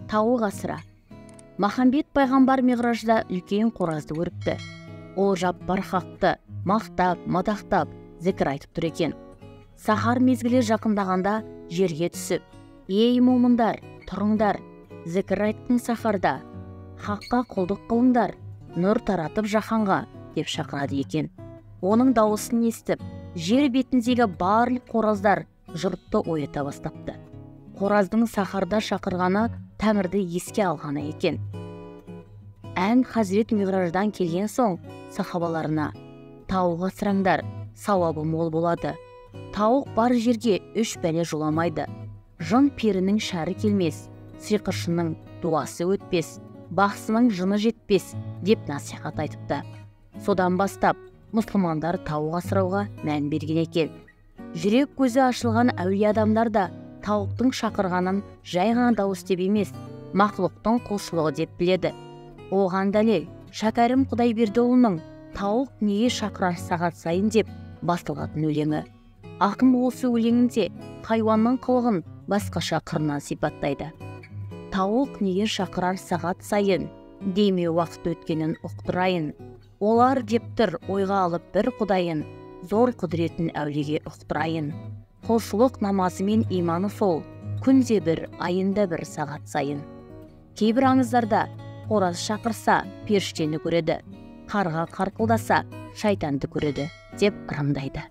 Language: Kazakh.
тауық асыра. Махамбет пайғамбар миғражда үлкен қоразды көріпті. Ол жаппар хақты мақтап, мадақтап, зікір айтып тұр екен. Сахар мезгілі жақындағанда жерге түсіп, ей момындар, тұрыңдар, зікір айттың сахарда, хаққа құлдық қылыңдар, нұр таратып жаһанға деп шақырады екен. Оның дауысын естіп, жер бетіндегі барлық қораздар жұртты оята бастапты. Қораздың сахарда шақырғаны Тәңірді еске алғаны екен. Ән Хазірет Миғраждан келген соң сахабаларына: тауық асыраңдар, сауабы мол болады. Тауық бар жерге 3 бәле жоламайды. Жын перінің шәрі келмес, сиқыршының дуасы өтпес, бақсының жыны жетпес деп насихат айтыпты. Содан бастап мұсылмандар тауық асырауға мән берген екен. Жүрек көзі ашылған әулие адамдар да тауықтың шақырғанын жай ғана дауыс деп емес, мақлұқтың құлшылығы деп біледі. Оған дәлел Шәкәрім Құдайбердіұлының «Тауық неге шақырар сағат сайын» деп басталатын өлеңі. Ақын осы өлеңінде хайуанның қылығын басқаша қырынан сипаттайды. Тауық неге шақырар сағат сайын, деме уақыт өткенін ұқтырайын. Олар дептір ойға алып бір құдайын, зор құдіретін әулиеге ұқтырайын. Құлшылық намазы мен иманы сол, күнде бір, айында бір сағат сайын. Кейбір аңыздарда қораз шақырса періштені көреді, қарға қарқылдаса шайтанды көреді деп ырымдайды.